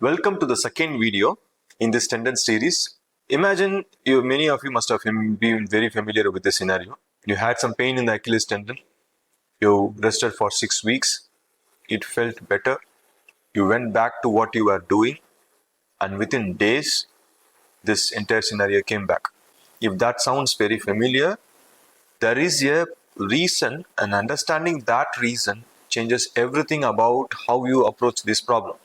Welcome to the second video in this tendon series. Imagine many of you must have been very familiar with this scenario. You had some pain in the Achilles tendon. You rested for 6 weeks. It felt better. You went back to what you were doing, and within days, this entire scenario came back. If that sounds very familiar, there is a reason, and understanding that reason changes everything about how you approach this problem.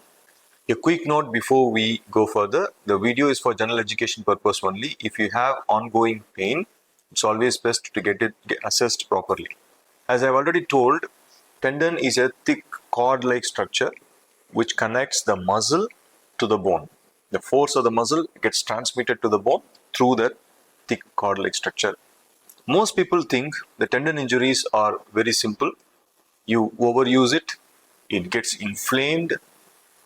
A quick note before we go further, the video is for general education purpose only. If you have ongoing pain, it's always best to get assessed properly. As I've already told, tendon is a thick cord-like structure which connects the muscle to the bone. The force of the muscle gets transmitted to the bone through that thick cord-like structure. Most people think the tendon injuries are very simple. You overuse it, it gets inflamed,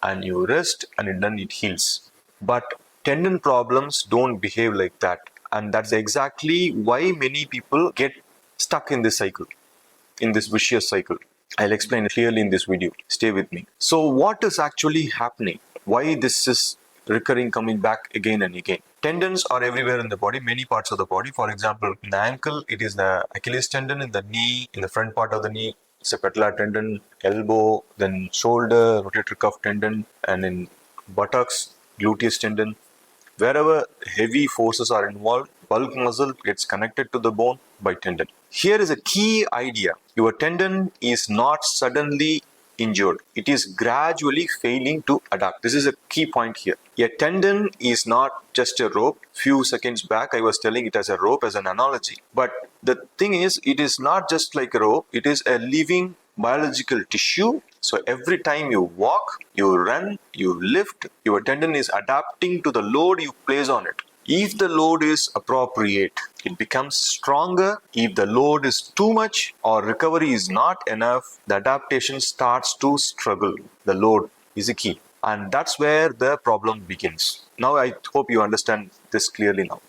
and you rest, and then it heals. But tendon problems don't behave like that, and that's exactly why many people get stuck in this cycle, in this vicious cycle. I'll explain it clearly in this video. Stay with me. So what is actually happening? Why this is recurring, coming back again and again? Tendons are everywhere in the body, many parts of the body. For example, in the ankle, it is the Achilles tendon. In the knee, in the front part of the knee, it's a patellar tendon. Elbow, then shoulder, rotator cuff tendon, and in buttocks, gluteus tendon. Wherever heavy forces are involved, bulk muscle gets connected to the bone by tendon. Here is a key idea. Your tendon is not suddenly injured. It is gradually failing to adapt. This is a key point here. A tendon is not just a rope. Few seconds back, I was telling it as a rope as an analogy. But the thing is, it is not just like a rope. It is a living biological tissue. So every time you walk, you run, you lift, your tendon is adapting to the load you place on it. If the load is appropriate, it becomes stronger. If the load is too much or recovery is not enough, the adaptation starts to struggle. The load is a key. And that's where the problem begins. Now I hope you understand this clearly now.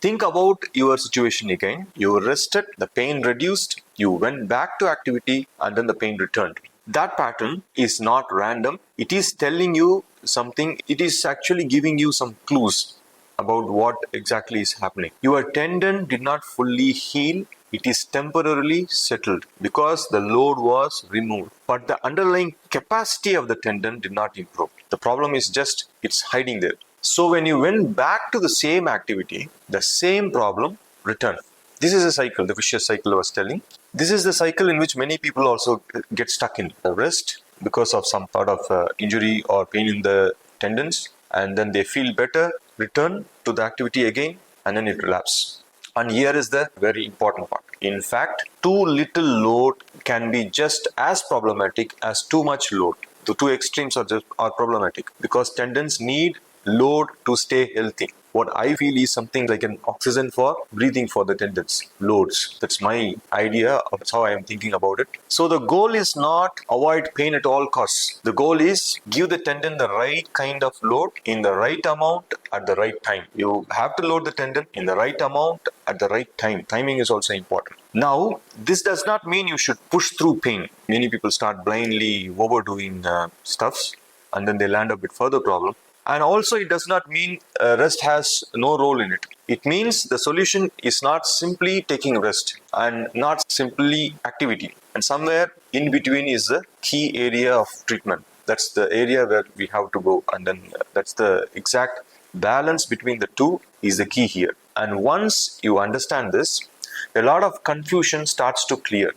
Think about your situation again. You rested, the pain reduced, you went back to activity, and then the pain returned. That pattern is not random. It is telling you something. It is actually giving you some clues about what exactly is happening. Your tendon did not fully heal. It is temporarily settled because the load was removed. But the underlying capacity of the tendon did not improve. The problem is just it's hiding there. So when you went back to the same activity, the same problem returned. This is a cycle, the vicious cycle I was telling. This is the cycle in which many people also get stuck in. Rest because of some sort of injury or pain in the tendons, and then they feel better, return to the activity again, and then it relapses. And here is the very important part. In fact, too little load can be just as problematic as too much load. The two extremes are problematic because tendons need load to stay healthy. What I feel is something like an oxygen for breathing for the tendons, loads. That's my idea. That's how I am thinking about it. So the goal is not avoid pain at all costs. The goal is give the tendon the right kind of load in the right amount at the right time. You have to load the tendon in the right amount at the right time. Timing is also important. Now, this does not mean you should push through pain. Many people start blindly overdoing stuffs, and then they land up with further problem. And also it does not mean rest has no role in it. It means the solution is not simply taking rest and not simply activity. And somewhere in between is the key area of treatment. That's the area where we have to go. And then that's the exact balance between the two is the key here. And once you understand this, a lot of confusion starts to clear.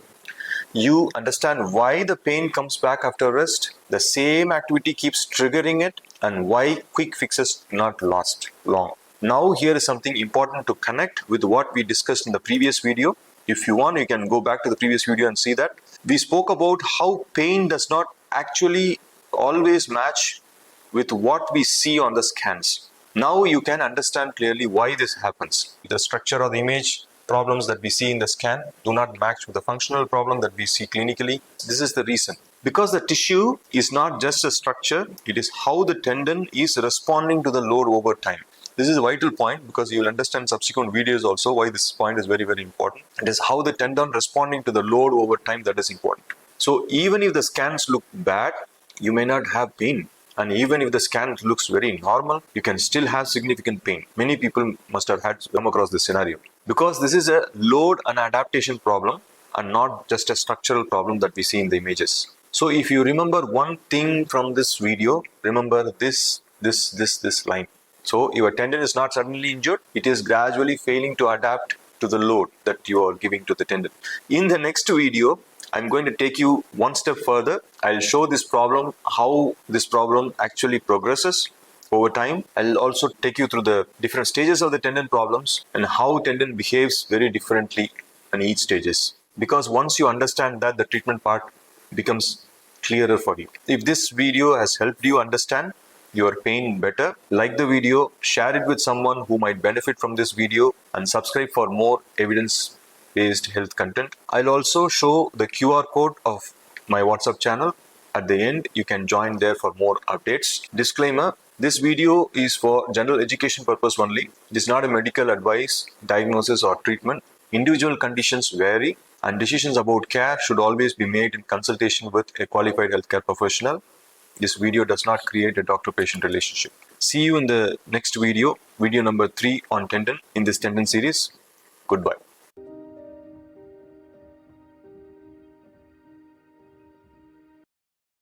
You understand why the pain comes back after rest, the same activity keeps triggering it, and why quick fixes do not last long. Now here is something important to connect with what we discussed in the previous video. If you want, you can go back to the previous video and see that. We spoke about how pain does not actually always match with what we see on the scans. Now you can understand clearly why this happens. The structure of the image, problems that we see in the scan do not match with the functional problem that we see clinically. This is the reason. Because the tissue is not just a structure, it is how the tendon is responding to the load over time. This is a vital point because you will understand subsequent videos also why this point is very, very important. It is how the tendon responding to the load over time that is important. So even if the scans look bad, you may not have pain. And even if the scan looks very normal, you can still have significant pain. Many people must have had come across this scenario because this is a load and adaptation problem and not just a structural problem that we see in the images. So if you remember one thing from this video, remember this line. So your tendon is not suddenly injured, it is gradually failing to adapt to the load that you are giving to the tendon. In the next video, I'm going to take you one step further. I'll show this problem, how this problem actually progresses over time. I'll also take you through the different stages of the tendon problems and how tendon behaves very differently in each stages. Because once you understand that, the treatment part becomes clearer for you. If this video has helped you understand your pain better, like the video, share it with someone who might benefit from this video, and subscribe for more evidence-based health content. I'll also show the QR code of my WhatsApp channel. At the end, you can join there for more updates. Disclaimer, this video is for general education purpose only. It is not a medical advice, diagnosis or treatment. Individual conditions vary and decisions about care should always be made in consultation with a qualified healthcare professional. This video does not create a doctor-patient relationship. See you in the next video, video number 3 on tendon in this tendon series. Goodbye.